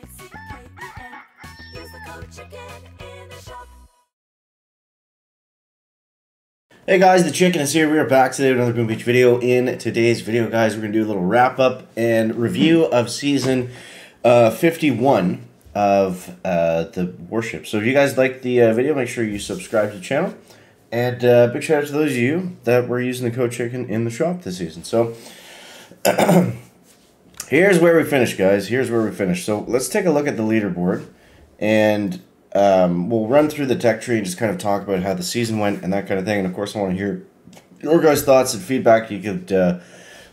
Use the code CHICKEN in the shop. Hey guys, the Chicken is here. We are back today with another Boom Beach video. In today's video, guys, we're going to do a little wrap-up and review of Season 51 of the Warships. So if you guys like the video, make sure you subscribe to the channel. And big shout out to those of you that were using the code CHICKEN in the shop this season. So here's where we finished, guys. Here's where we finished. So let's take a look at the leaderboard. And we'll run through the tech tree and just kind of talk about how the season went and that kind of thing. And of course, I want to hear your guys' thoughts and feedback. You could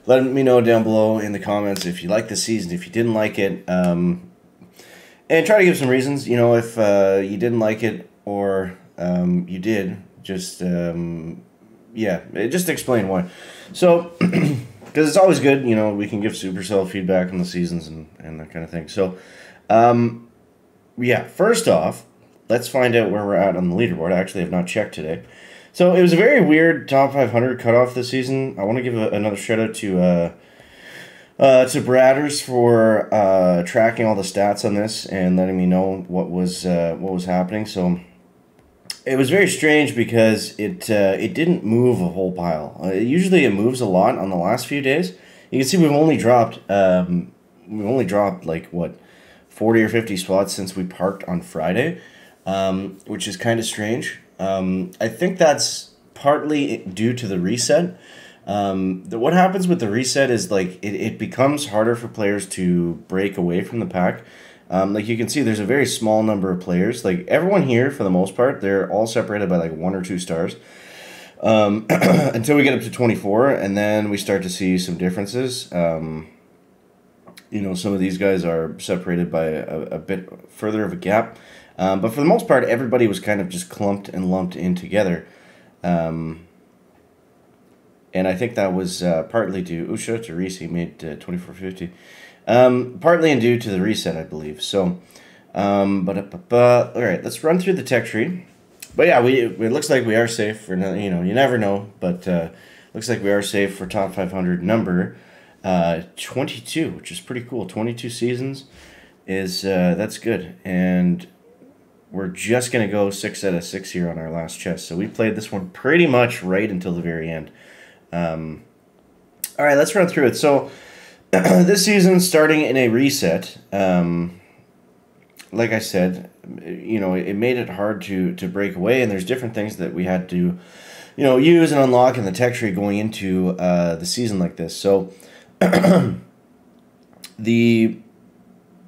let me know down below in the comments if you liked the season, if you didn't like it, and try to give some reasons. You know, if you didn't like it or you did, just yeah, just explain why. So, because it's always good, you know, we can give Supercell feedback on the seasons and that kind of thing. So, yeah, first off, let's find out where we're at on the leaderboard. I actually have not checked today. So it was a very weird top 500 cutoff this season. I want to give another shout out to Bradders for tracking all the stats on this and letting me know what was happening. So it was very strange because it didn't move a whole pile. Usually it moves a lot on the last few days. You can see we've only dropped like what, 40 or 50 spots since we parked on Friday, which is kind of strange. I think that's partly due to the reset. What happens with the reset is like it becomes harder for players to break away from the pack. Like you can see, there's a very small number of players. Like everyone here, for the most part, they're all separated by like 1 or 2 stars. Until we get up to 24, and then we start to see some differences. You know, some of these guys are separated by a bit further of a gap. But for the most part, everybody was kind of just clumped and lumped in together. And I think that was partly due... Oh, shout out to Reese, he made 2450. Partly due to the reset, I believe. So, all right, let's run through the tech tree. But yeah, it looks like we are safe for, you know, you never know. But looks like we are safe for top 500 number 22, which is pretty cool. 22 seasons is that's good, and we're just gonna go 6 out of 6 here on our last chest. So we played this one pretty much right until the very end. All right, let's run through it. So this season starting in a reset. Like I said, you know, it made it hard to break away, and there's different things that we had to, you know, use and unlock in the tech tree going into the season like this. So the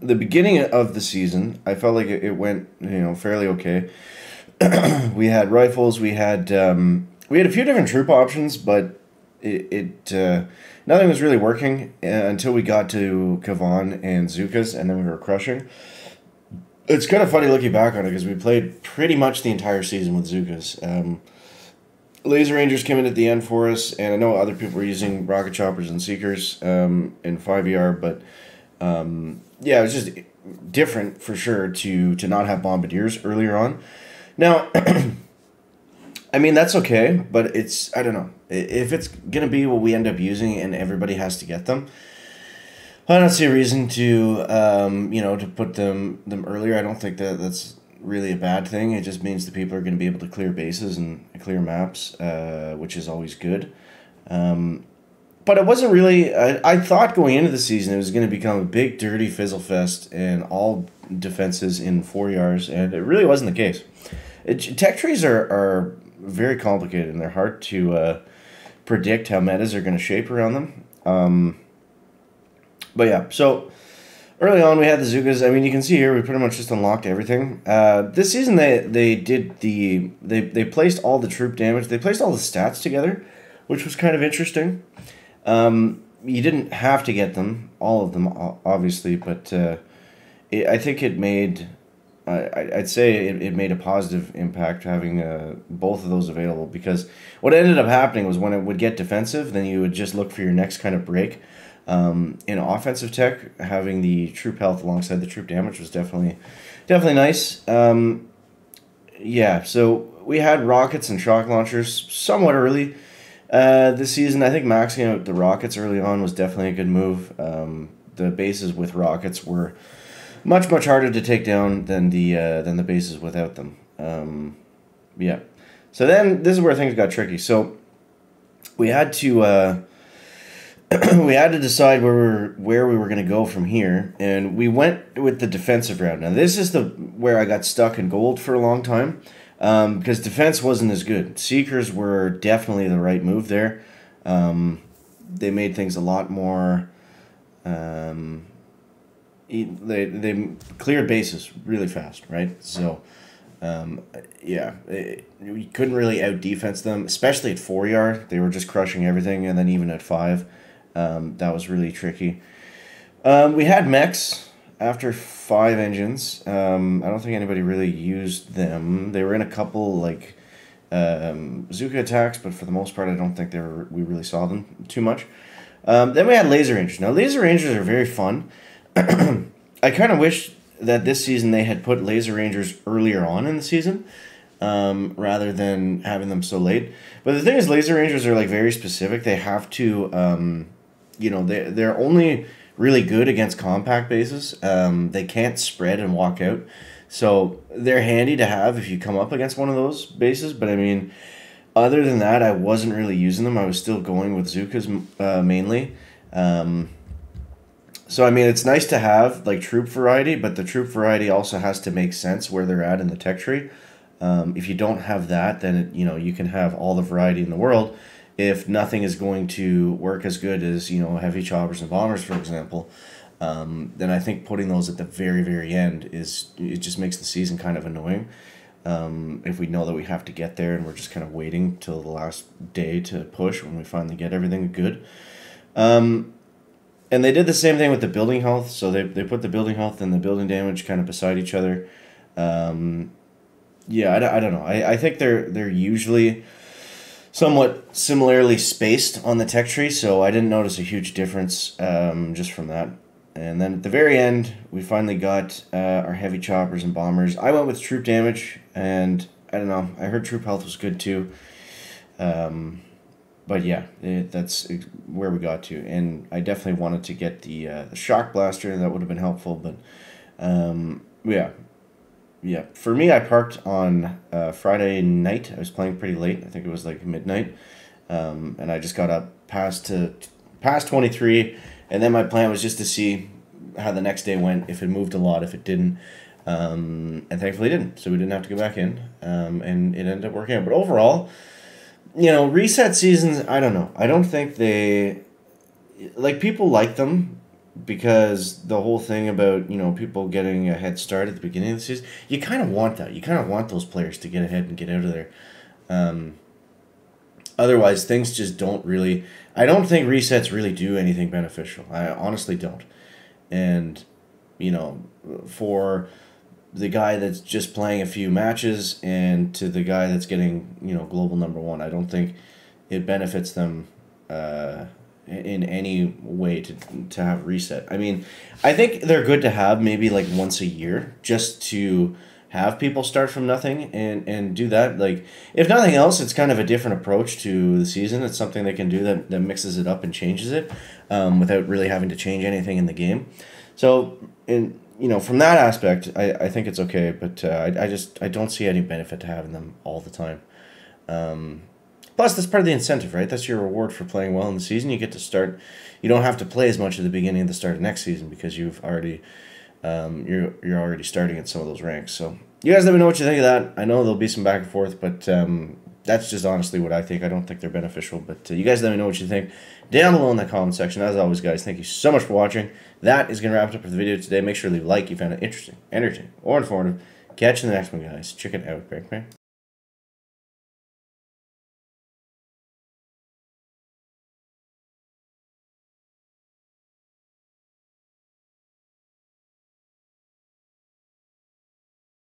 beginning of the season, I felt like it went, you know, fairly okay. We had rifles, we had a few different troop options, but nothing was really working until we got to Kavan and Zukas, and then we were crushing. It's kind of funny looking back on it because we played pretty much the entire season with Zukas. Laser Rangers came in at the end for us, and I know other people were using rocket choppers and seekers in 5ER, but yeah, it was just different for sure to not have bombardiers earlier on. Now, I mean, that's okay, but it's, I don't know, if it's going to be what we end up using and everybody has to get them, I don't see a reason to, you know, to put them earlier. I don't think that's really a bad thing. It just means that people are going to be able to clear bases and clear maps, which is always good. But it wasn't really... I thought going into the season it was going to become a big, dirty fizzle fest and all defenses in 4ERs, and it really wasn't the case. Tech trees are very complicated, and they're hard to predict how metas are going to shape around them. But yeah, so... Early on, we had the Zukas. I mean, you can see here we pretty much just unlocked everything. This season, they placed all the troop damage. They placed all the stats together, which was kind of interesting. You didn't have to get them, all of them, obviously, but I think it made... I'd say it made a positive impact having both of those available, because what ended up happening was when it would get defensive, then you would just look for your next kind of break. In offensive tech, having the troop health alongside the troop damage was definitely nice. Yeah, so we had rockets and shock launchers somewhat early this season. I think maxing out the rockets early on was definitely a good move. The bases with rockets were much harder to take down than the bases without them. Yeah. So then this is where things got tricky. So we had to we had to decide where we were going to go from here, and we went with the defensive route. Now this is where I got stuck in gold for a long time, because defense wasn't as good. Seekers were definitely the right move there. They made things a lot more. They cleared bases really fast, right? So. Yeah, we couldn't really out defense them, especially at 4-yard. They were just crushing everything, and then even at 5, that was really tricky. We had mechs after 5 engines. I don't think anybody really used them. They were in a couple like Zuka attacks, but for the most part, I don't think we really saw them too much. Then we had laser rangers. Now laser rangers are very fun. I kind of wish that this season they had put laser rangers earlier on in the season, rather than having them so late. But the thing is, laser rangers are like very specific. They have to, they're only really good against compact bases. They can't spread and walk out, so they're handy to have if you come up against one of those bases. But I mean, other than that, I wasn't really using them. I was still going with Zukas mainly. So, I mean, it's nice to have, like, troop variety, but the troop variety also has to make sense where they're at in the tech tree. If you don't have that, then, you can have all the variety in the world. If nothing is going to work as good as, heavy choppers and bombers, for example, then I think putting those at the very, very end it just makes the season kind of annoying. If we know that we have to get there and we're just kind of waiting till the last day to push when we finally get everything good. And they did the same thing with the building health. So they put the building health and the building damage kind of beside each other. Yeah, I don't know. I think they're usually somewhat similarly spaced on the tech tree, so I didn't notice a huge difference just from that. And then at the very end, we finally got our heavy choppers and bombers. I went with troop damage, and I don't know. I heard troop health was good too. But yeah, that's where we got to, and I definitely wanted to get the shock blaster. That would have been helpful, but yeah. For me, I parked on Friday night. I was playing pretty late. I think it was like midnight, and I just got up past 23, and then my plan was just to see how the next day went. If it moved a lot, if it didn't, and thankfully it didn't. So we didn't have to go back in, and it ended up working out. But overall, reset seasons, I don't know. I don't think people like them because the whole thing about, people getting a head start at the beginning of the season, you kind of want that. You kind of want those players to get ahead and get out of there. Otherwise, things just don't really... I don't think resets really do anything beneficial. I honestly don't. And, for the guy that's just playing a few matches and to the guy that's getting, global #1, I don't think it benefits them in any way to have reset. I mean, I think they're good to have maybe like once a year just to have people start from nothing and do that. Like, if nothing else, it's kind of a different approach to the season. It's something they can do that mixes it up and changes it without really having to change anything in the game. So, from that aspect, I think it's okay, but I don't see any benefit to having them all the time. Plus, that's part of the incentive, right? That's your reward for playing well in the season. You get to start. You don't have to play as much at the beginning of the start of next season because you've already you're already starting at some of those ranks. So you guys let me know what you think of that. I know there'll be some back and forth, but that's just honestly what I think. I don't think they're beneficial, but you guys let me know what you think down below in the comment section. As always, guys, thank you so much for watching. That is going to wrap it up for the video today. Make sure to leave a like if you found it interesting, entertaining, or informative. Catch you in the next one, guys. Check it out. Bang, bang.